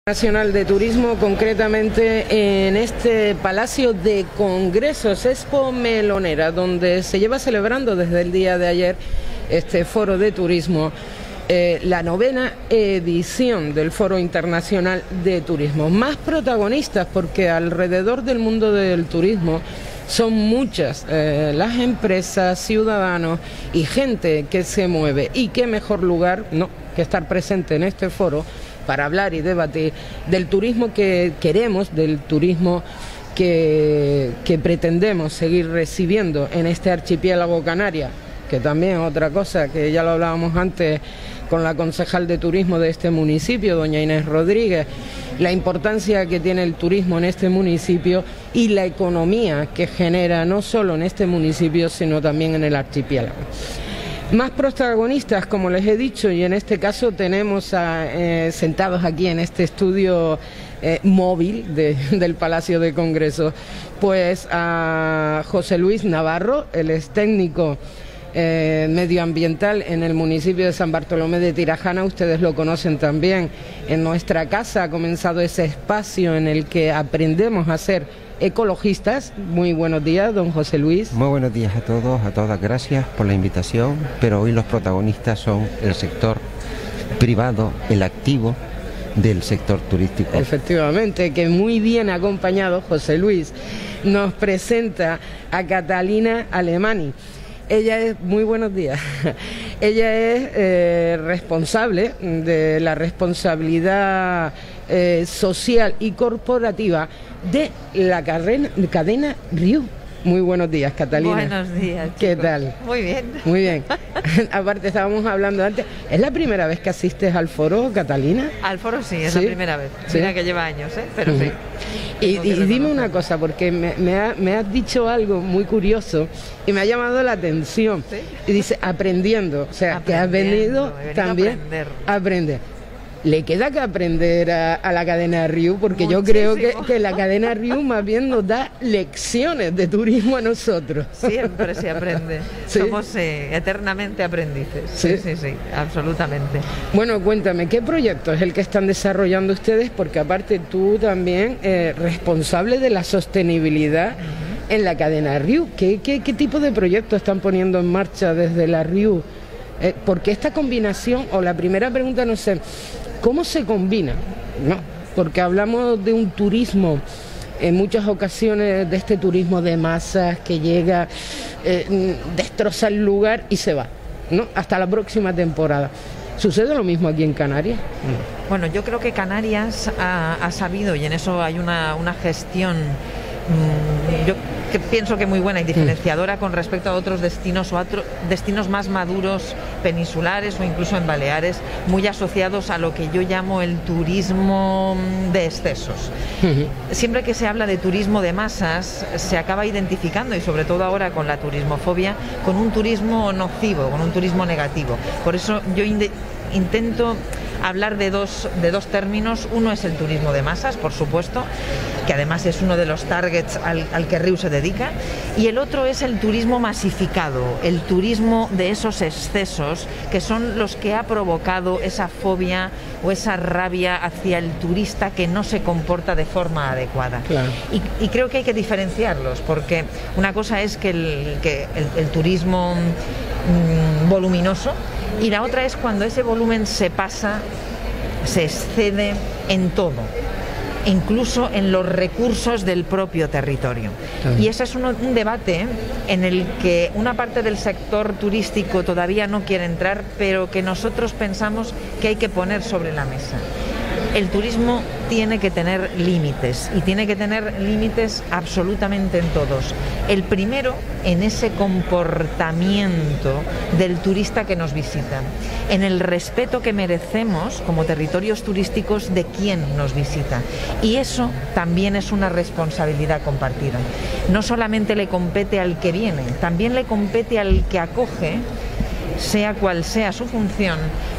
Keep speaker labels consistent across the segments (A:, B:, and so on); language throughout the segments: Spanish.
A: Nacional de Turismo, concretamente en este Palacio de Congresos Expo Melonera, donde se lleva celebrando desde el día de ayer este Foro de Turismo, la 9ª edición del Foro Internacional de Turismo. Más protagonistas, porque alrededor del mundo del turismo son muchas las empresas, ciudadanos y gente que se mueve, y qué mejor lugar que estar presente en este foro para hablar y debatir del turismo que queremos, del turismo que pretendemos seguir recibiendo en este archipiélago canaria, que también es otra cosa que ya lo hablábamos antes con la concejal de turismo de este municipio, doña Inés Rodríguez, la importancia que tiene el turismo en este municipio y la economía que genera no solo en este municipio, sino también en el archipiélago. Más protagonistas, como les he dicho, y en este caso tenemos sentados aquí en este estudio móvil del Palacio de Congresos, pues a José Luis Navarro, él es técnico medioambiental en el municipio de San Bartolomé de Tirajana. Ustedes lo conocen también. En nuestra casa ha comenzado ese espacio en el que aprendemos a ser ecologistas. Muy buenos días, don José Luis.
B: Muy buenos días a todos, a todas. Gracias por la invitación, pero hoy los protagonistas son el sector privado, el activo del sector turístico.
A: Efectivamente, que muy bien acompañado José Luis nos presenta a Catalina Alemany. Ella es, muy buenos días, ella es responsable de la responsabilidad social y corporativa de la cadena Riu. Muy buenos días, Catalina.
C: Buenos días,
A: ¿Qué
C: chicos?
A: tal?
C: Muy bien.
A: Muy bien. Aparte, estábamos hablando antes, ¿es la primera vez que asistes al foro, Catalina?
C: Al foro sí, es
A: ¿Sí?
C: La primera vez.
A: ¿Sí?
C: Mira que lleva años, pero sí.
A: Y dime una cosa, porque me has dicho algo muy curioso y me ha llamado la atención.
C: ¿Sí?
A: Y dice, aprendiendo, o sea, que has venido también a aprender. Le queda que aprender a la cadena Riu, porque
C: muchísimo.
A: Yo creo que la cadena Riu más bien nos da lecciones de turismo a nosotros.
C: Siempre se aprende.
A: ¿Sí?
C: Somos eternamente aprendices.
A: ¿Sí?
C: Sí, absolutamente.
A: Bueno, cuéntame, ¿qué proyecto es el que están desarrollando ustedes? Porque aparte tú también responsable de la sostenibilidad en la cadena Riu. ¿Qué tipo de proyectos están poniendo en marcha desde la Riu? Porque esta combinación, o la primera pregunta, no sé, ¿cómo se combina? ¿No? Porque hablamos de un turismo, en muchas ocasiones, de este turismo de masas que llega, destroza el lugar y se va, ¿no? Hasta la próxima temporada. ¿Sucede lo mismo aquí en Canarias?
C: Bueno, yo creo que Canarias ha sabido, y en eso hay una gestión, yo que pienso que muy buena y diferenciadora con respecto a otros destinos o a destinos más maduros, peninsulares o incluso en Baleares, muy asociados a lo que yo llamo el turismo de excesos. Siempre que se habla de turismo de masas, se acaba identificando, y sobre todo ahora con la turismofobia, con un turismo nocivo, con un turismo negativo. Por eso yo intento hablar de dos términos. Uno es el turismo de masas, por supuesto, que además es uno de los targets al que Riu se dedica, y el otro es el turismo masificado, el turismo de esos excesos que son los que ha provocado esa fobia o esa rabia hacia el turista que no se comporta de forma adecuada.
A: Claro.
C: Y creo que hay que diferenciarlos, porque una cosa es que el turismo voluminoso, y la otra es cuando ese volumen se pasa, se excede en todo, incluso en los recursos del propio territorio.
A: Claro.
C: Y ese es un debate en el que una parte del sector turístico todavía no quiere entrar, pero que nosotros pensamos que hay que poner sobre la mesa. El turismo tiene que tener límites, y tiene que tener límites absolutamente en todos. El primero, en ese comportamiento del turista que nos visita, en el respeto que merecemos como territorios turísticos de quien nos visita. Y eso también es una responsabilidad compartida. No solamente le compete al que viene, también le compete al que acoge, sea cual sea su función,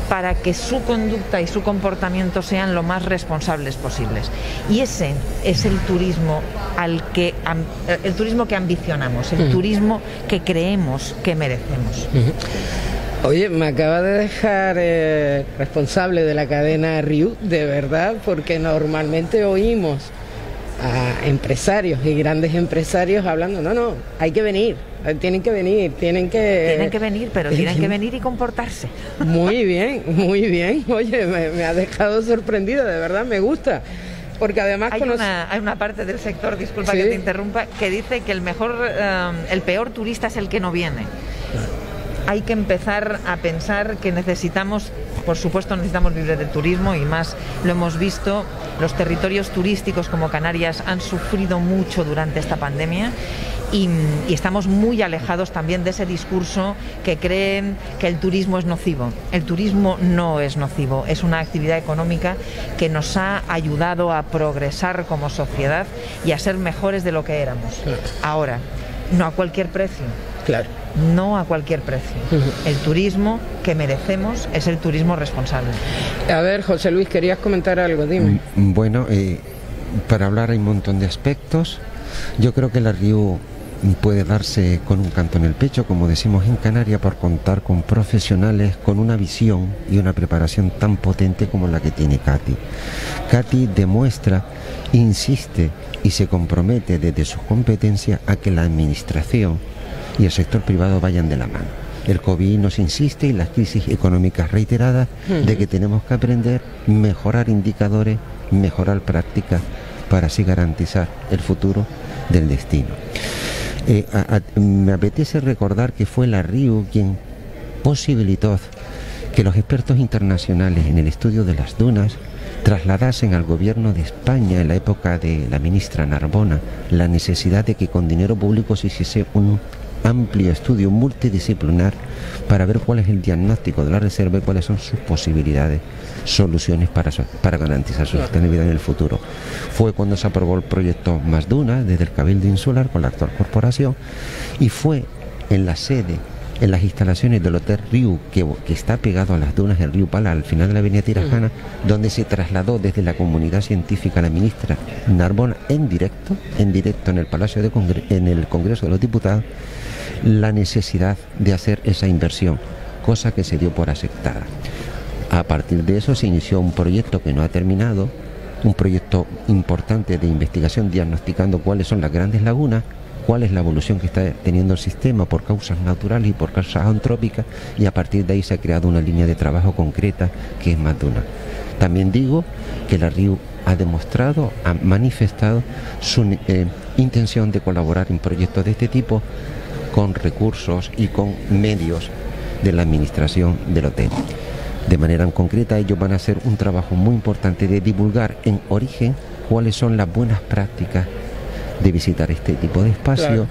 C: para que su conducta y su comportamiento sean lo más responsables posibles. Y ese es el turismo el turismo que ambicionamos, el turismo que creemos que merecemos.
A: Oye, me acaba de dejar responsable de la cadena Riu, de verdad, porque normalmente oímos a empresarios y grandes empresarios hablando, no, hay que venir, tienen que venir,
C: tienen que venir, pero tienen que venir y comportarse.
A: Muy bien, oye, me ha dejado sorprendida, de verdad, me gusta. Porque además
C: hay una parte del sector, disculpa que te interrumpa, que dice que el peor turista es el que no viene. Hay que empezar a pensar que necesitamos, por supuesto necesitamos vivir del turismo, y más lo hemos visto, los territorios turísticos como Canarias han sufrido mucho durante esta pandemia. Y estamos muy alejados también de ese discurso que creen que el turismo es nocivo. El turismo no es nocivo, es una actividad económica que nos ha ayudado a progresar como sociedad y a ser mejores de lo que éramos.
A: Claro.
C: Ahora, no a cualquier precio.
A: Claro.
C: No a cualquier precio. El turismo que merecemos es el turismo responsable.
A: A ver, José Luis, querías comentar algo, dime.
B: Bueno, para hablar hay un montón de aspectos. Yo creo que la Riu puede darse con un canto en el pecho, como decimos en Canarias, por contar con profesionales con una visión y una preparación tan potente como la que tiene Katy. Katy demuestra, insiste y se compromete desde sus competencias a que la administración y el sector privado vayan de la mano. El COVID nos insiste y las crisis económicas reiteradas de que tenemos que aprender, mejorar indicadores, mejorar prácticas para así garantizar el futuro del destino. Me apetece recordar que fue la Riu quien posibilitó que los expertos internacionales en el estudio de las dunas trasladasen al gobierno de España en la época de la ministra Narbona la necesidad de que con dinero público se hiciese un amplio estudio multidisciplinar para ver cuál es el diagnóstico de la reserva y cuáles son sus posibilidades, soluciones para garantizar su sostenibilidad en el futuro. Fue cuando se aprobó el proyecto Más Dunas desde el Cabildo Insular con la actual corporación, y fue en la sede, en las instalaciones del Hotel Riu, que está pegado a las dunas del río Pala, al final de la avenida Tirajana, donde se trasladó desde la comunidad científica a la ministra Narbona en directo en el Palacio en el Congreso de los Diputados, la necesidad de hacer esa inversión, cosa que se dio por aceptada. A partir de eso se inició un proyecto que no ha terminado, un proyecto importante de investigación diagnosticando cuáles son las grandes lagunas, cuál es la evolución que está teniendo el sistema por causas naturales y por causas antrópicas, y a partir de ahí se ha creado una línea de trabajo concreta que es Más Dunas. También digo que la Riu ha demostrado, ha manifestado su intención de colaborar en proyectos de este tipo con recursos y con medios de la administración del hotel. De manera concreta, ellos van a hacer un trabajo muy importante de divulgar en origen cuáles son las buenas prácticas de visitar este tipo de espacio, claro,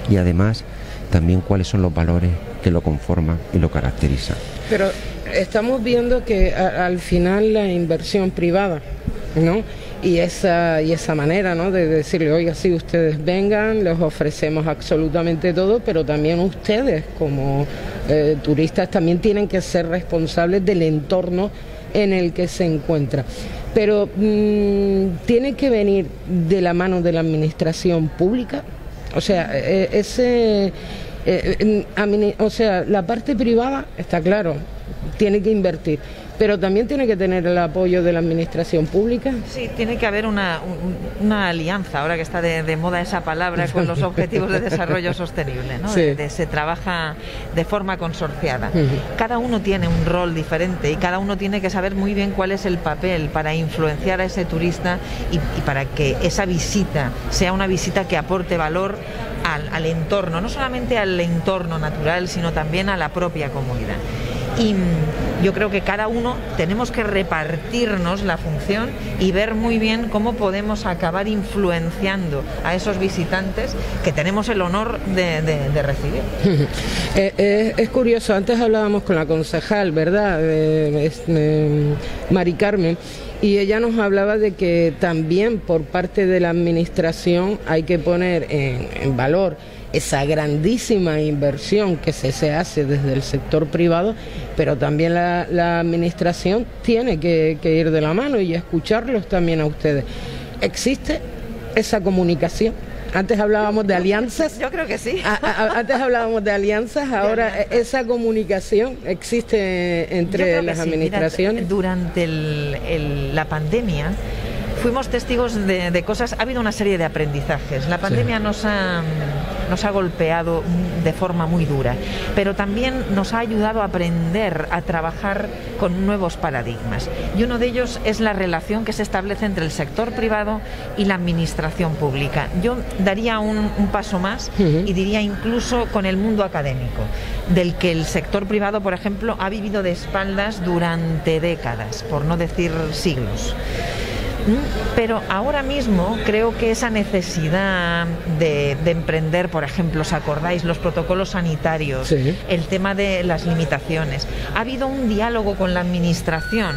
B: y además también cuáles son los valores que lo conforman y lo caracterizan.
A: Pero estamos viendo que al final la inversión privada, ¿no? Y esa manera, ¿no?, de decirle, oiga, sí, ustedes vengan, les ofrecemos absolutamente todo, pero también ustedes como turistas también tienen que ser responsables del entorno en el que se encuentra. Pero tiene que venir de la mano de la administración pública. O sea, la parte privada, está claro, tiene que invertir, pero también tiene que tener el apoyo de la administración pública. Sí,
C: tiene que haber una alianza, ahora que está de moda esa palabra, con los objetivos de desarrollo sostenible, ¿no? Sí. Se trabaja de forma consorciada. Cada uno tiene un rol diferente y cada uno tiene que saber muy bien cuál es el papel para influenciar a ese turista y para que esa visita sea una visita que aporte valor al entorno, no solamente al entorno natural, sino también a la propia comunidad. Y yo creo que cada uno tenemos que repartirnos la función y ver muy bien cómo podemos acabar influenciando a esos visitantes que tenemos el honor de recibir.
A: Es curioso, antes hablábamos con la concejal, ¿verdad?, Mari Carmen, y ella nos hablaba de que también por parte de la administración hay que poner en valor esa grandísima inversión que se hace desde el sector privado, pero también la administración tiene que ir de la mano y escucharlos también a ustedes. ¿Existe esa comunicación Antes hablábamos de alianzas.
C: Yo creo que sí.
A: Antes hablábamos de alianzas, ahora esa comunicación existe entre las administraciones.
C: Mira, durante la pandemia fuimos testigos de cosas, ha habido una serie de aprendizajes. La pandemia nos ha golpeado de forma muy dura, pero también nos ha ayudado a aprender a trabajar con nuevos paradigmas. Y uno de ellos es la relación que se establece entre el sector privado y la administración pública. Yo daría un paso más y diría incluso con el mundo académico, del que el sector privado, por ejemplo, ha vivido de espaldas durante décadas, por no decir siglos. Pero ahora mismo creo que esa necesidad de emprender, por ejemplo, ¿os acordáis? Los protocolos sanitarios, sí, el tema de las limitaciones. Ha habido un diálogo con la administración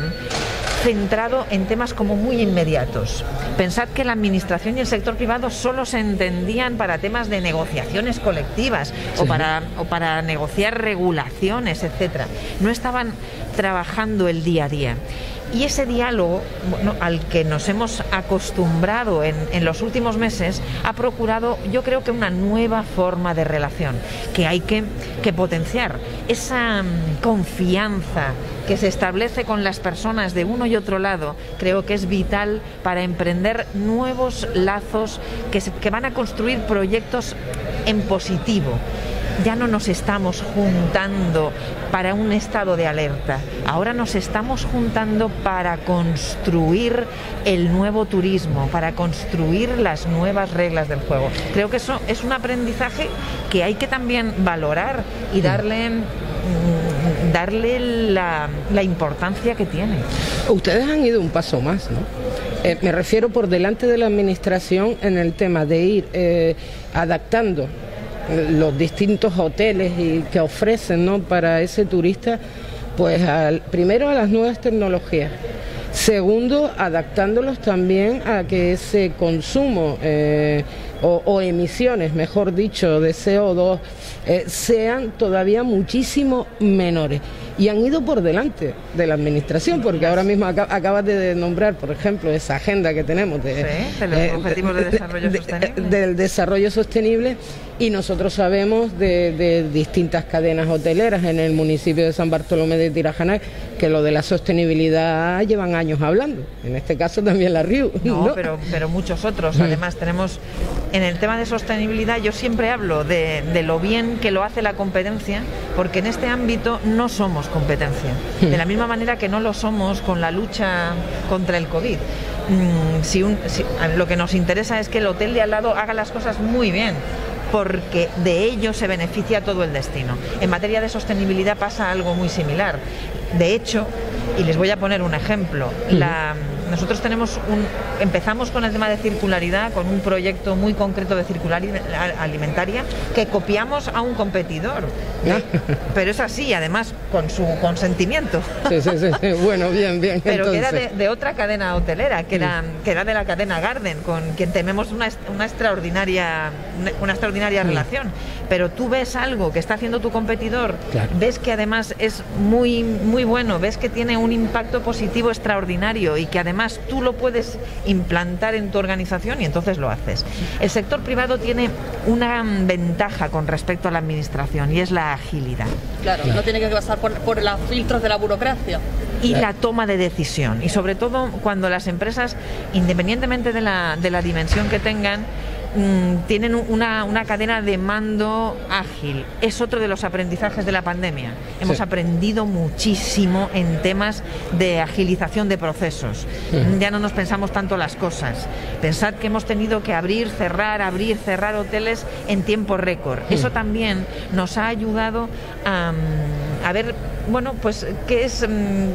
C: centrado en temas como muy inmediatos. Pensad que la administración y el sector privado solo se entendían para temas de negociaciones colectivas, sí, o para negociar regulaciones, etcétera. No estaban trabajando el día a día. Y ese diálogo, bueno, al que nos hemos acostumbrado en los últimos meses, ha procurado, yo creo que una nueva forma de relación, que hay que potenciar. Esa confianza que se establece con las personas de uno y otro lado, creo que es vital para emprender nuevos lazos que van a construir proyectos en positivo. Ya no nos estamos juntando para un estado de alerta, ahora nos estamos juntando para construir el nuevo turismo, para construir las nuevas reglas del juego. Creo que eso es un aprendizaje que hay que también valorar y darle la importancia que tiene.
A: Ustedes han ido un paso más, ¿no? Me refiero por delante de la administración en el tema de ir adaptando los distintos hoteles y que ofrecen, ¿no?, para ese turista, pues primero a las nuevas tecnologías, segundo adaptándolos también a que ese consumo o emisiones, mejor dicho, de CO2 sean todavía muchísimo menores. Y han ido por delante de la administración, porque ahora mismo acabas de nombrar, por ejemplo, esa agenda que tenemos de
C: los objetivos de desarrollo sostenible.
A: Del desarrollo sostenible, y nosotros sabemos de distintas cadenas hoteleras en el municipio de San Bartolomé de Tirajana que lo de la sostenibilidad llevan años hablando, en este caso también la RIU.
C: No, pero muchos otros. Además tenemos, en el tema de sostenibilidad, yo siempre hablo de lo bien que lo hace la competencia, porque en este ámbito no somos competencia, de la misma manera que no lo somos con la lucha contra el COVID. Lo que nos interesa es que el hotel de al lado haga las cosas muy bien, porque de ello se beneficia todo el destino. En materia de sostenibilidad pasa algo muy similar. De hecho, y les voy a poner un ejemplo, nosotros empezamos con el tema de circularidad, con un proyecto muy concreto de circularidad alimentaria que copiamos a un competidor, pero es así, además con su consentimiento.
A: Sí. Bueno, bien.
C: Pero
A: entonces,
C: que era de otra cadena hotelera, que era de la cadena Garden, con quien tenemos una extraordinaria relación. Pero tú ves algo que está haciendo tu competidor, claro, ves que además es muy, muy bueno, ves que tiene un impacto positivo extraordinario y que además tú lo puedes implantar en tu organización, y entonces lo haces. El sector privado tiene una ventaja con respecto a la administración, y es la agilidad.
D: Claro, no tiene que pasar por los filtros de la burocracia.
C: Y la toma de decisión, y sobre todo cuando las empresas, independientemente de la dimensión que tengan, tienen una cadena de mando ágil. Es otro de los aprendizajes de la pandemia. Hemos aprendido muchísimo en temas de agilización de procesos. Ya no nos pensamos tanto las cosas. Pensad que hemos tenido que abrir, cerrar hoteles en tiempo récord. Eso también nos ha ayudado a ver, bueno, pues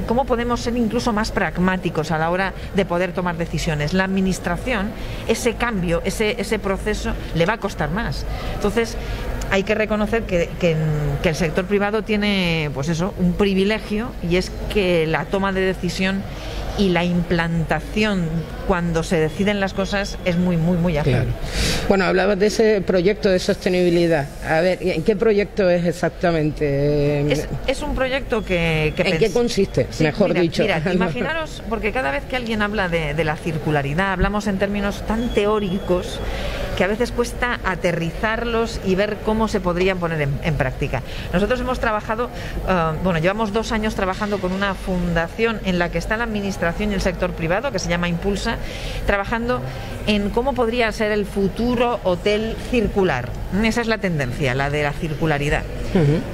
C: cómo podemos ser incluso más pragmáticos a la hora de poder tomar decisiones. La administración, ese cambio, ese proceso le va a costar más. Entonces hay que reconocer que el sector privado tiene, pues eso, un privilegio, y es que la toma de decisión y la implantación cuando se deciden las cosas es muy, muy, muy ágil.
A: Claro. Bueno, hablabas de ese proyecto de sostenibilidad. A ver, ¿en qué proyecto es exactamente?
C: Es un proyecto que
A: ¿En qué consiste, mejor dicho?
C: Mira, imaginaros, porque cada vez que alguien habla de la circularidad, hablamos en términos tan teóricos que a veces cuesta aterrizarlos y ver cómo se podrían poner en práctica. Nosotros hemos trabajado, llevamos 2 años trabajando con una fundación en la que está la administración y el sector privado, que se llama Impulsa, trabajando en cómo podría ser el futuro hotel circular. Esa es la tendencia, la de la circularidad.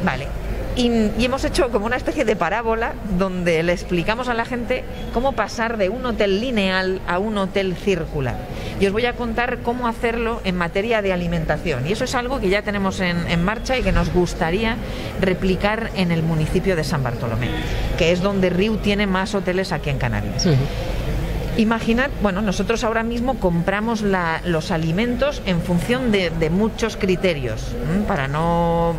C: Vale. Y hemos hecho como una especie de parábola donde le explicamos a la gente cómo pasar de un hotel lineal a un hotel circular. Y os voy a contar cómo hacerlo en materia de alimentación. Y eso es algo que ya tenemos en marcha y que nos gustaría replicar en el municipio de San Bartolomé, que es donde Riu tiene más hoteles aquí en Canarias. Imaginad, nosotros ahora mismo compramos los alimentos en función de muchos criterios. Para no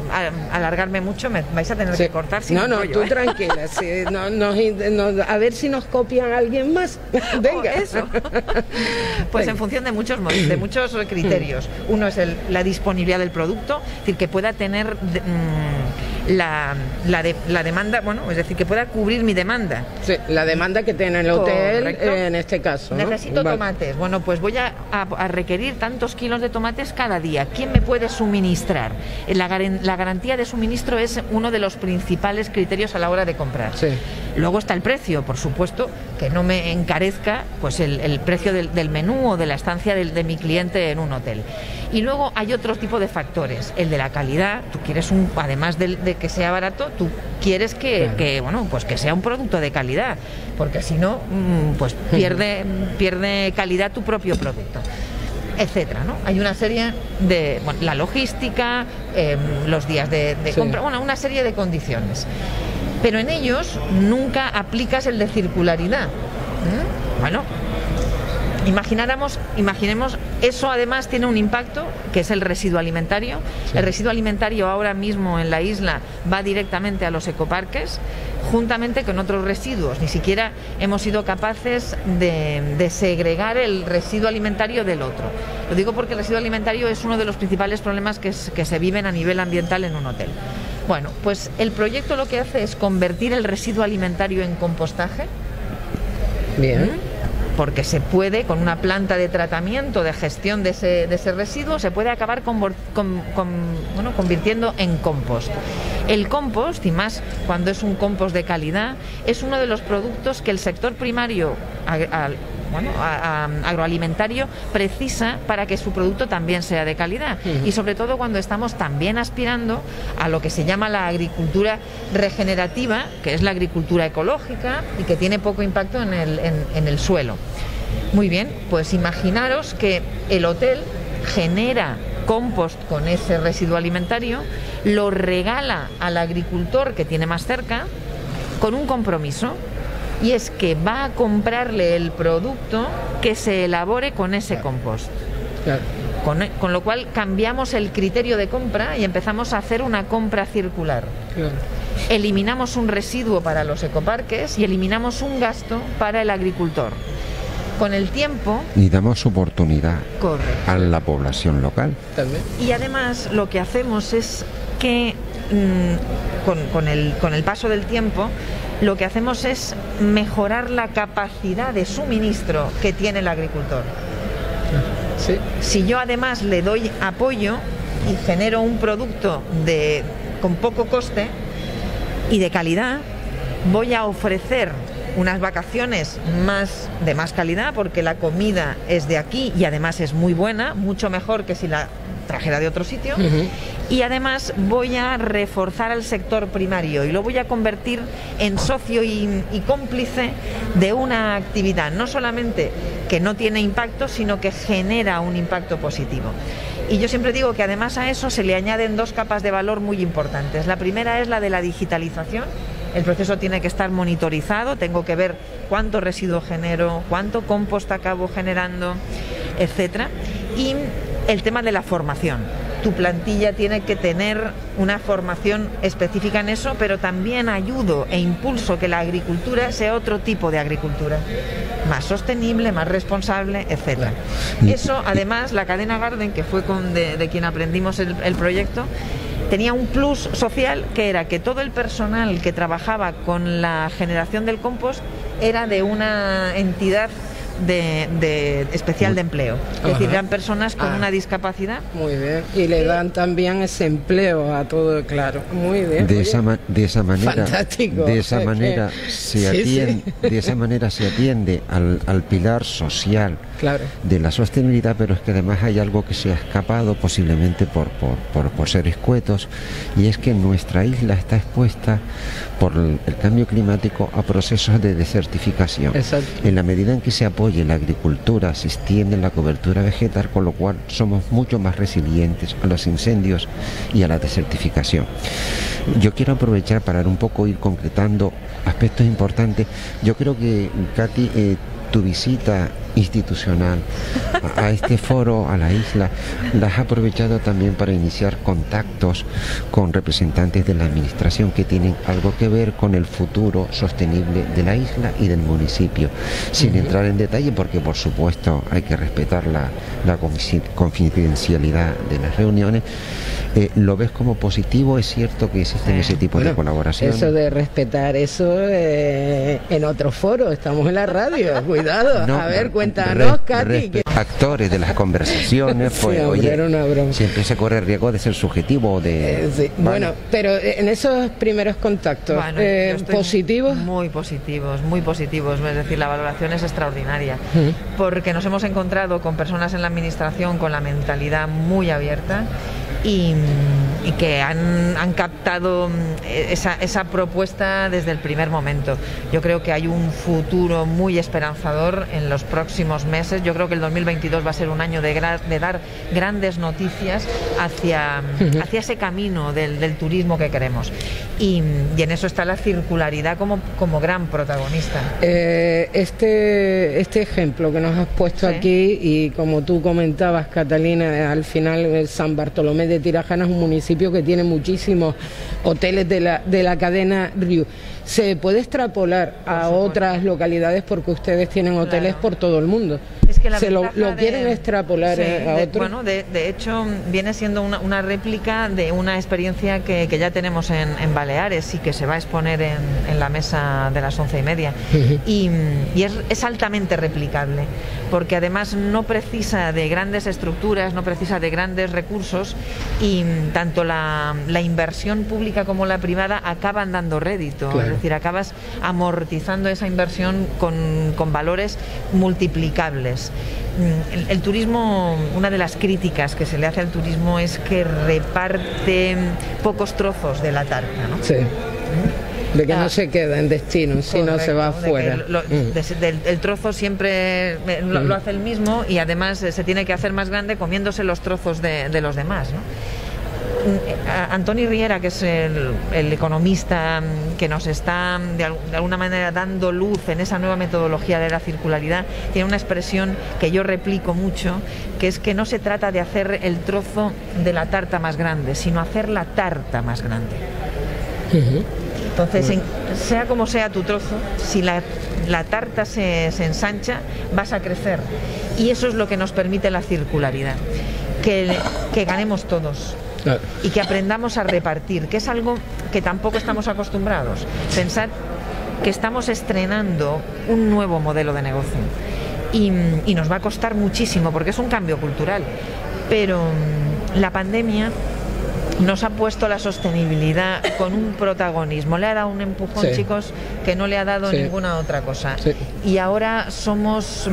C: alargarme mucho, me vais a tener que cortar.
A: No, tú tranquila. Sí, a ver si nos copian alguien más. Venga.
C: Eso. Pues en función de muchos criterios. Uno es la disponibilidad del producto, es decir, que pueda tener la demanda, es decir, que pueda cubrir mi demanda.
A: Sí, la demanda que tiene el hotel.
C: Correcto.
A: En este caso, ¿no?
C: Necesito tomates. Bueno, pues voy a requerir tantos kilos de tomates cada día. ¿Quién me puede suministrar? La garantía de suministro es uno de los principales criterios a la hora de comprar.
A: Sí.
C: Luego está el precio, por supuesto, que no me encarezca pues el precio del menú o de la estancia de mi cliente en un hotel. Y luego hay otro tipo de factores, el de la calidad. Tú quieres además de que sea barato, tú quieres que sea un producto de calidad, porque si no, pues pierde calidad tu propio producto, etcétera, ¿no? Hay una serie de la logística, los días de compra, una serie de condiciones. Pero en ellos nunca aplicas el de circularidad. Imaginemos, eso además tiene un impacto, que es el residuo alimentario. Sí. El residuo alimentario ahora mismo en la isla va directamente a los ecoparques, juntamente con otros residuos. Ni siquiera hemos sido capaces de segregar el residuo alimentario del otro. Lo digo porque el residuo alimentario es uno de los principales problemas que se viven a nivel ambiental en un hotel. Bueno, pues el proyecto lo que hace es convertir el residuo alimentario en compostaje.
A: Bien.
C: Porque se puede, con una planta de tratamiento, de gestión de ese residuo, se puede acabar convirtiendo en compost. El compost, y más cuando es un compost de calidad, es uno de los productos que el sector primario agroalimentario precisa para que su producto también sea de calidad. Y sobre todo cuando estamos también aspirando a lo que se llama la agricultura regenerativa, que es la agricultura ecológica y que tiene poco impacto en el suelo. Muy bien, pues imaginaros que el hotel genera compost con ese residuo alimentario, lo regala al agricultor que tiene más cerca con un compromiso, y es que va a comprarle el producto que se elabore con ese compost.
A: Claro.
C: Con lo cual cambiamos el criterio de compra y empezamos a hacer una compra circular.
A: Claro.
C: Eliminamos un residuo para los ecoparques y eliminamos un gasto para el agricultor. Con el tiempo...
B: Y damos oportunidad.
C: Correcto.
B: A la población local.
A: También.
C: Y además lo que hacemos es que con el paso del tiempo, lo que hacemos es mejorar la capacidad de suministro que tiene el agricultor.
A: Sí.
C: Si yo además le doy apoyo y genero un producto con poco coste y de calidad, voy a ofrecer unas vacaciones de más calidad, porque la comida es de aquí y además es muy buena, mucho mejor que si la trajera de otro sitio. Y además voy a reforzar al sector primario y lo voy a convertir en socio y cómplice de una actividad no solamente que no tiene impacto, sino que genera un impacto positivo. Y yo siempre digo que además a eso se le añaden 2 capas de valor muy importantes. La primera es la de la digitalización. El proceso tiene que estar monitorizado, tengo que ver cuánto residuo genero, cuánto compost acabo generando, etcétera. Y el tema de la formación. Tu plantilla tiene que tener una formación específica en eso, pero también ayudo e impulso que la agricultura sea otro tipo de agricultura, más sostenible, más responsable, etcétera. Eso, además, la cadena Garden, que fue de quien aprendimos el proyecto, tenía un plus social, que era que todo el personal que trabajaba con la generación del compost era de una entidad especial de empleo. Es decir, eran personas con una discapacidad.
A: Muy bien. Y le dan también ese empleo a todo, claro. Muy bien.
B: De esa manera,
A: fantástico.
B: De esa manera se atiende al pilar social, claro, de la sostenibilidad, pero es que además hay algo que se ha escapado posiblemente por ser escuetos, y es que nuestra isla está expuesta por el cambio climático a procesos de desertificación. Exacto. En la medida en que se apoye la agricultura, se extiende la cobertura vegetal, con lo cual somos mucho más resilientes a los incendios y a la desertificación. Yo quiero aprovechar para un poco ir concretando aspectos importantes. Yo creo que, Katy, tu visita institucional a este foro, a la isla, la has aprovechado también para iniciar contactos con representantes de la administración que tienen algo que ver con el futuro sostenible de la isla y del municipio, sin entrar en detalle, porque por supuesto hay que respetar la confidencialidad de las reuniones. ¿Lo ves como positivo? ¿Es cierto que existen ese tipo de colaboraciones?
A: Eso de respetar eso en otro foro, estamos en la radio, cuidado. No, a ver, cuéntanos, Katy.
B: Actores de las conversaciones, pues, sí, hombre, era una broma. Siempre se corre el riesgo de ser subjetivo o de...
A: sí. Bueno, pero en esos primeros contactos, ¿positivos?
C: Muy positivos, muy positivos. Es decir, la valoración es extraordinaria, porque nos hemos encontrado con personas en la administración con la mentalidad muy abierta y que han captado esa propuesta desde el primer momento. Yo creo que hay un futuro muy esperanzador en los próximos meses. Yo creo que el 2022 va a ser un año de dar grandes noticias hacia ese camino del turismo que queremos. Y en eso está la circularidad como gran protagonista.
A: Este ejemplo que nos has puesto aquí, y como tú comentabas, Catalina, al final San Bartolomé de Tirajana es un municipio que tiene muchísimos hoteles de la cadena Riu. ¿Se puede extrapolar a otras localidades, porque ustedes tienen hoteles por todo el mundo? Es que lo quieren extrapolar a otros.
C: Bueno, de hecho viene siendo una réplica de una experiencia que ya tenemos en Baleares y que se va a exponer en la mesa de las 11:30. Y es altamente replicable, porque además no precisa de grandes estructuras, no precisa de grandes recursos, y tanto la inversión pública como la privada acaban dando rédito. Claro. Es decir, acabas amortizando esa inversión con valores multiplicables. El turismo, una de las críticas que se le hace al turismo es que reparte pocos trozos de la tarta, ¿no?
A: Sí. De que no se queda en destino, sino se va afuera.
C: El trozo siempre lo hace el mismo, y además se tiene que hacer más grande comiéndose los trozos de los demás, ¿no? Antoni Riera, que es el economista que nos está de alguna manera dando luz en esa nueva metodología de la circularidad, tiene una expresión que yo replico mucho, que es que no se trata de hacer el trozo de la tarta más grande, sino hacer la tarta más grande. Entonces, sea como sea tu trozo, si la tarta se ensancha, vas a crecer. Y eso es lo que nos permite la circularidad, que ganemos todos. Y que aprendamos a repartir, que es algo que tampoco estamos acostumbrados. Pensar que estamos estrenando un nuevo modelo de negocio y nos va a costar muchísimo, porque es un cambio cultural, pero la pandemia nos ha puesto la sostenibilidad con un protagonismo, le ha dado un empujón, chicos, que no le ha dado ninguna otra cosa. Y ahora somos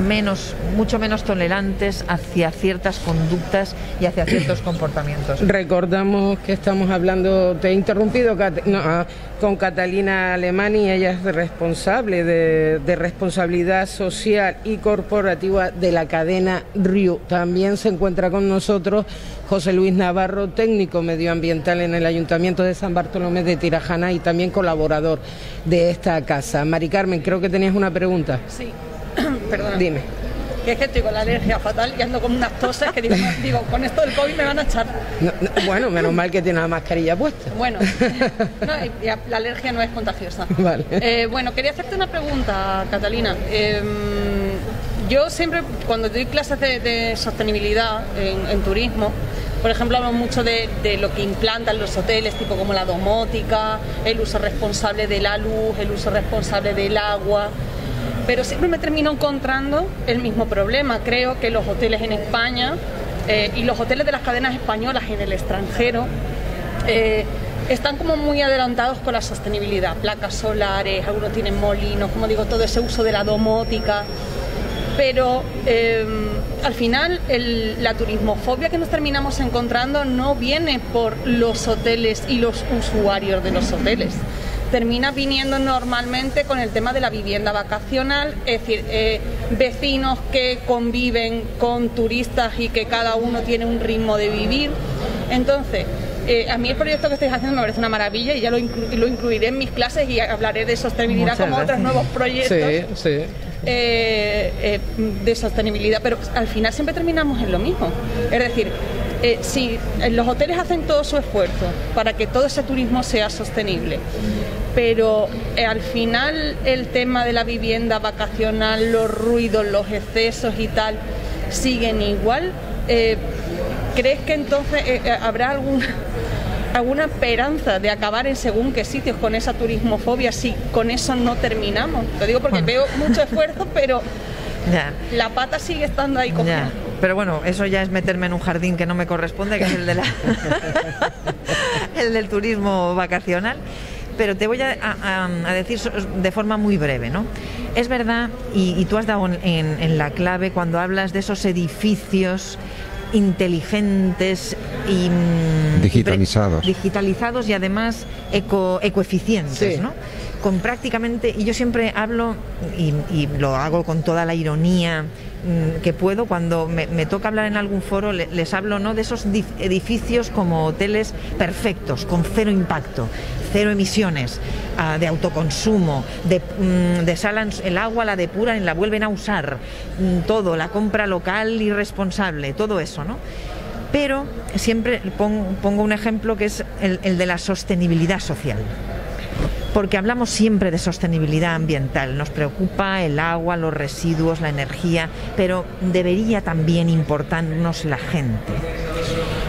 C: mucho menos tolerantes hacia ciertas conductas y hacia ciertos comportamientos.
A: Recordamos que estamos hablando, te he interrumpido, con Catalina Alemany. Ella es responsable de responsabilidad social y corporativa de la cadena Riu. También se encuentra con nosotros José Luis Navarro, técnico medioambiental en el Ayuntamiento de San Bartolomé de Tirajana y también colaborador de esta casa. Mari Carmen, creo que tenías una pregunta.
D: Sí, perdona.
A: Dime.
D: Que es que estoy con la alergia fatal y ando con unas toses que digo, con esto del COVID me van a echar.
A: Bueno, menos mal que tiene la mascarilla puesta.
D: Bueno, la alergia no es contagiosa.
A: Vale.
D: Bueno, quería hacerte una pregunta, Catalina. Yo siempre, cuando doy clases de sostenibilidad en turismo, por ejemplo, hablo mucho de lo que implantan los hoteles, tipo como la domótica, el uso responsable de la luz, el uso responsable del agua. pero siempre me termino encontrando el mismo problema. Creo que los hoteles en España y los hoteles de las cadenas españolas en el extranjero están como muy adelantados con la sostenibilidad, placas solares, algunos tienen molinos, como digo, todo ese uso de la domótica, pero al final la turismofobia que nos terminamos encontrando no viene por los hoteles y los usuarios de los hoteles, termina viniendo normalmente con el tema de la vivienda vacacional, es decir, vecinos que conviven con turistas y que cada uno tiene un ritmo de vivir. Entonces, a mí el proyecto que estáis haciendo me parece una maravilla y ya lo incluiré en mis clases y hablaré de sostenibilidad como otros nuevos proyectos de sostenibilidad, pero al final siempre terminamos en lo mismo. Es decir, si los hoteles hacen todo su esfuerzo para que todo ese turismo sea sostenible, pero al final el tema de la vivienda vacacional, los ruidos, los excesos y tal, siguen igual, ¿crees que entonces habrá alguna esperanza de acabar en según qué sitios con esa turismofobia si con eso no terminamos? Lo digo porque veo mucho esfuerzo, pero la pata sigue estando ahí cogida.
C: Pero bueno, eso ya es meterme en un jardín que no me corresponde, que es el de el del turismo vacacional. Pero te voy a decir de forma muy breve, ¿no? Es verdad, y tú has dado en la clave cuando hablas de esos edificios inteligentes y digitalizados y además ecoeficientes, sí, ¿no? Con prácticamente, y yo siempre hablo y lo hago con toda la ironía que puedo, cuando me toca hablar en algún foro les hablo, ¿no?, de esos edificios como hoteles perfectos, con cero impacto, cero emisiones, de autoconsumo, desalan el agua, la depuran y la vuelven a usar, todo, la compra local y responsable, todo eso, ¿no? Pero siempre pongo un ejemplo que es el de la sostenibilidad social. Porque hablamos siempre de sostenibilidad ambiental, nos preocupa el agua, los residuos, la energía, pero debería también importarnos la gente.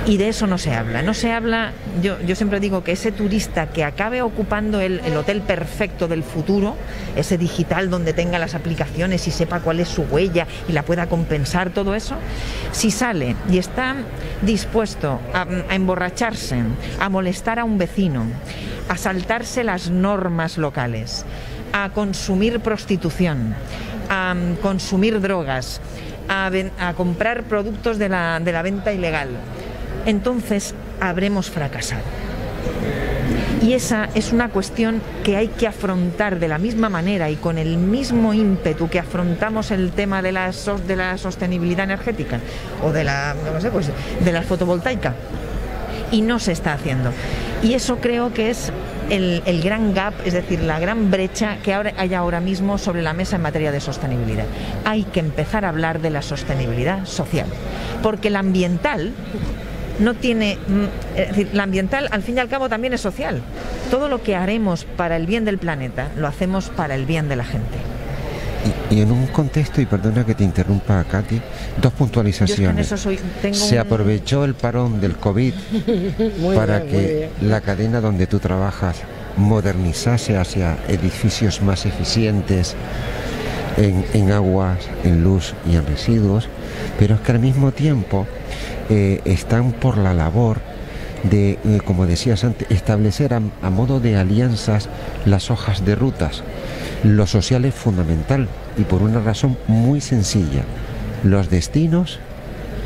C: Y de eso no se habla. No se habla, yo siempre digo que ese turista que acabe ocupando el hotel perfecto del futuro, ese digital donde tenga las aplicaciones y sepa cuál es su huella y la pueda compensar, todo eso, si sale y está dispuesto a emborracharse, a molestar a un vecino, a saltarse las normas locales, a consumir prostitución, a consumir drogas, a comprar productos de la venta ilegal, entonces habremos fracasado. Y esa es una cuestión que hay que afrontar de la misma manera y con el mismo ímpetu que afrontamos el tema de la sostenibilidad energética o de la fotovoltaica. Y no se está haciendo. Y eso creo que es el gran gap, es decir, la gran brecha que hay ahora mismo sobre la mesa en materia de sostenibilidad. Hay que empezar a hablar de la sostenibilidad social, porque la ambiental no tiene, es decir, la ambiental al fin y al cabo también es social. Todo lo que haremos para el bien del planeta lo hacemos para el bien de la gente.
B: Y en un contexto, y perdona que te interrumpa, Katy, dos puntualizaciones. Se aprovechó el parón del COVID para que la cadena donde tú trabajas modernizase hacia edificios más eficientes en aguas, en luz y en residuos, pero es que al mismo tiempo están por la labor de, como decías antes, establecer a modo de alianzas las hojas de rutas. Lo social es fundamental y por una razón muy sencilla. Los destinos,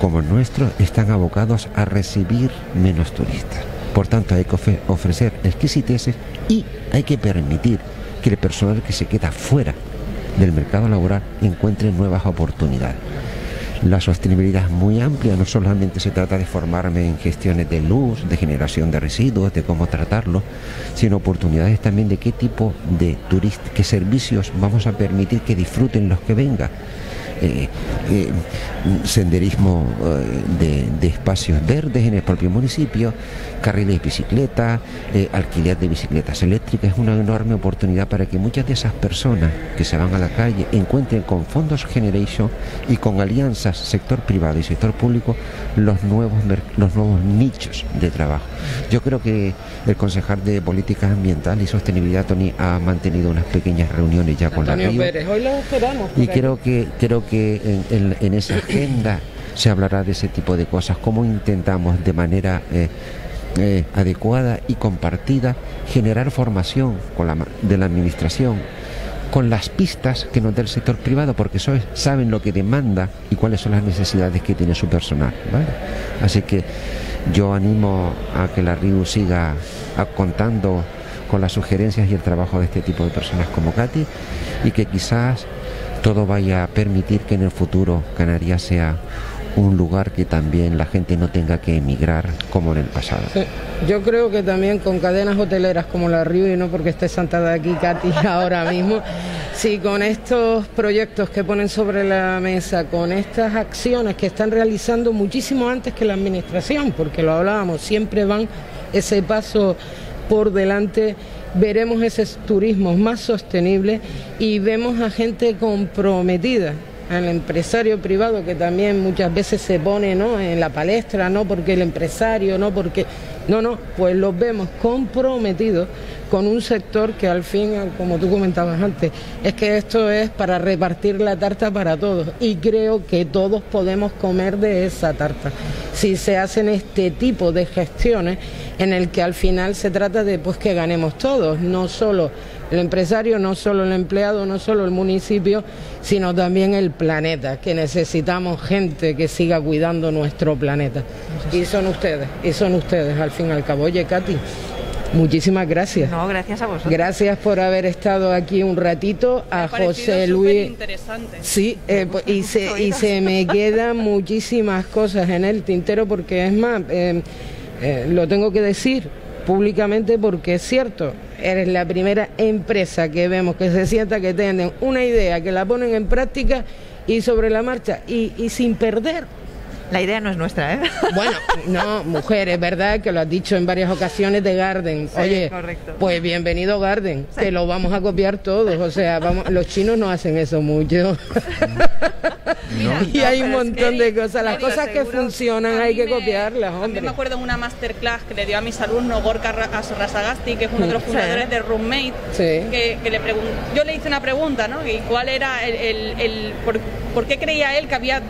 B: como el nuestro, están abocados a recibir menos turistas. Por tanto, hay que ofrecer exquisiteces y hay que permitir que el personal que se queda fuera del mercado laboral encuentre nuevas oportunidades. La sostenibilidad es muy amplia, no solamente se trata de formarme en gestiones de luz, de generación de residuos, de cómo tratarlo, sino oportunidades también de qué tipo de qué servicios vamos a permitir que disfruten los que vengan. senderismo de espacios verdes en el propio municipio, carriles de bicicleta, alquiler de bicicletas eléctricas. Es una enorme oportunidad para que muchas de esas personas que se van a la calle encuentren con fondos Generation y con alianzas sector privado y sector público los nuevos nichos de trabajo. Yo creo que el concejal de Políticas Ambientales y Sostenibilidad, Tony, ha mantenido unas pequeñas reuniones ya con
A: Antonio
B: la RIU.
A: Pérez, hoy los esperamos.
B: Y creo que en esa agenda se hablará de ese tipo de cosas, cómo intentamos de manera adecuada y compartida generar formación de la administración con las pistas que nos da el sector privado, porque saben lo que demanda y cuáles son las necesidades que tiene su personal, ¿vale? Así que yo animo a que la RIU siga contando con las sugerencias y el trabajo de este tipo de personas como Katy, y que quizás todo vaya a permitir que en el futuro Canarias sea un lugar que también la gente no tenga que emigrar como en el pasado.
A: Sí, yo creo que también con cadenas hoteleras como la RIU, y no porque esté sentada aquí Katy ahora mismo, sí, con estos proyectos que ponen sobre la mesa, con estas acciones que están realizando muchísimo antes que la administración, porque lo hablábamos, siempre van ese paso por delante, veremos ese turismo más sostenible y vemos a gente comprometida, al empresario privado que también muchas veces se pone, ¿no?, en la palestra, no porque el empresario, no porque... No, pues los vemos comprometidos con un sector que al fin, como tú comentabas antes, es que esto es para repartir la tarta para todos, y creo que todos podemos comer de esa tarta si se hacen este tipo de gestiones en el que al final se trata de pues que ganemos todos, no solo el empresario, no solo el empleado, no solo el municipio, sino también el planeta, que necesitamos gente que siga cuidando nuestro planeta. Y son ustedes al fin y al cabo. Oye, Katy, muchísimas gracias.
C: No, gracias a vosotros.
A: Gracias por haber estado aquí un ratito. A José Luis.
D: Interesante.
A: Sí, y se me quedan muchísimas cosas en el tintero, porque es más, lo tengo que decir públicamente porque es cierto, eres la primera empresa que vemos que se sienta, que tienen una idea, que la ponen en práctica y sobre la marcha y sin perder.
C: La idea no es nuestra, ¿eh?
A: Bueno, no, mujer, es verdad que lo has dicho en varias ocasiones de Garden.
C: Sí,
A: oye,
C: correcto.
A: Pues bienvenido Garden, sí, que lo vamos a copiar todos. O sea, los chinos no hacen eso mucho.
C: No,
A: y hay un montón de cosas. Las
D: Mario,
A: cosas que funcionan hay que copiarlas, hombre.
D: A mí me acuerdo de una masterclass que le dio a mis alumnos Gorka Rasagasti, que es uno de los fundadores de Roommate,
A: sí,
D: que le preguntó, yo le hice una pregunta, ¿no? Y cuál era por qué creía él que había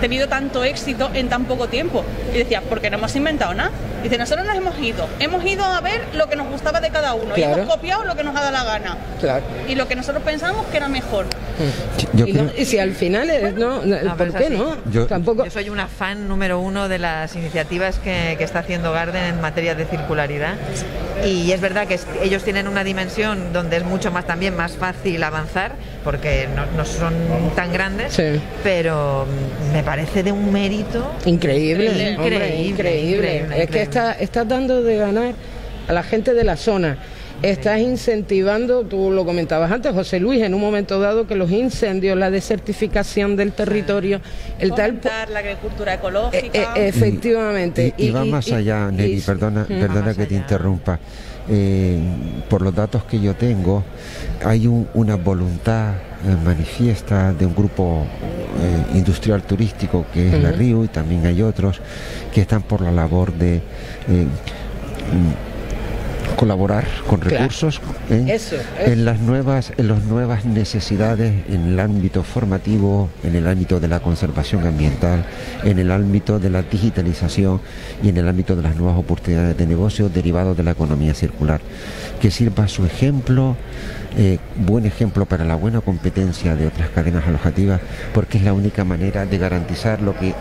D: tenido tanto éxito en tan poco tiempo. Y decía, porque no hemos inventado nada. Dice, nosotros nos hemos ido a ver lo que nos gustaba de cada uno, claro, y hemos copiado lo que nos ha dado la gana, claro, y lo que nosotros pensamos que era mejor.
A: Y si al final ¿por qué no?
C: Yo soy una fan número uno de las iniciativas que está haciendo Garden en materia de circularidad, y es verdad que ellos tienen una dimensión donde es mucho más también más fácil avanzar, porque no son tan grandes, sí, pero me parece de un mérito
A: increíble. Es que estás dando de ganar a la gente de la zona. Estás incentivando, tú lo comentabas antes, José Luis, en un momento dado, que los incendios, la desertificación del territorio,
D: fomentar la agricultura ecológica.
A: Efectivamente.
B: Y va más allá, Nelly, perdona que te interrumpa. Por los datos que yo tengo, hay una voluntad manifiesta de un grupo industrial turístico que es la RIU, y también hay otros que están por la labor de colaborar con recursos, claro, en las nuevas necesidades, en el ámbito formativo, en el ámbito de la conservación ambiental, en el ámbito de la digitalización y en el ámbito de las nuevas oportunidades de negocio derivados de la economía circular. Que sirva su ejemplo, buen ejemplo para la buena competencia de otras cadenas alojativas, porque es la única manera de garantizar lo que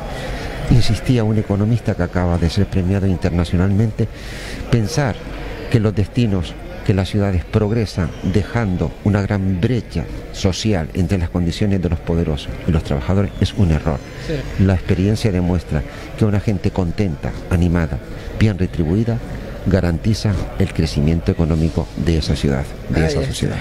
B: insistía un economista que acaba de ser premiado internacionalmente: pensar que los destinos, que las ciudades progresan dejando una gran brecha social entre las condiciones de los poderosos y los trabajadores, es un error. Sí. La experiencia demuestra que una gente contenta, animada, bien retribuida, garantiza el crecimiento económico de esa ciudad, de esa sociedad.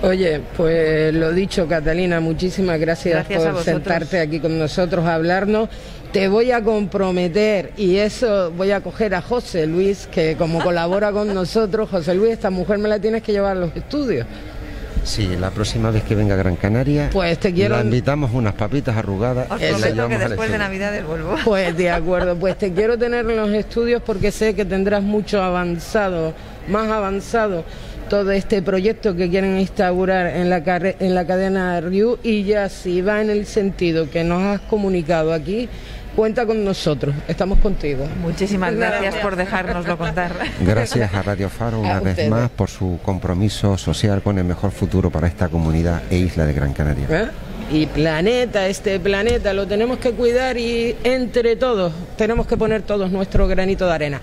A: Oye, pues lo dicho, Catalina, muchísimas gracias por sentarte aquí con nosotros a hablarnos. Te voy a comprometer, y eso voy a coger a José Luis, que como colabora con nosotros. José Luis, esta mujer me la tienes que llevar a los estudios.
B: Sí, la próxima vez que venga a Gran Canaria,
A: pues te quiero...
B: la invitamos unas papitas arrugadas.
C: Os prometo que después de Navidades vuelvo.
A: Pues de acuerdo, pues te quiero tener en los estudios porque sé que tendrás mucho avanzado, más avanzado, todo este proyecto que quieren instaurar en la cadena Riu, y ya si va en el sentido que nos has comunicado aquí, cuenta con nosotros, estamos contigo.
C: Muchísimas gracias por dejárnoslo contar.
B: Gracias a Radio Faro una vez más por su compromiso social con el mejor futuro para esta comunidad e isla de Gran Canaria.
A: Y planeta, este planeta lo tenemos que cuidar, y entre todos tenemos que poner todos nuestro granito de arena.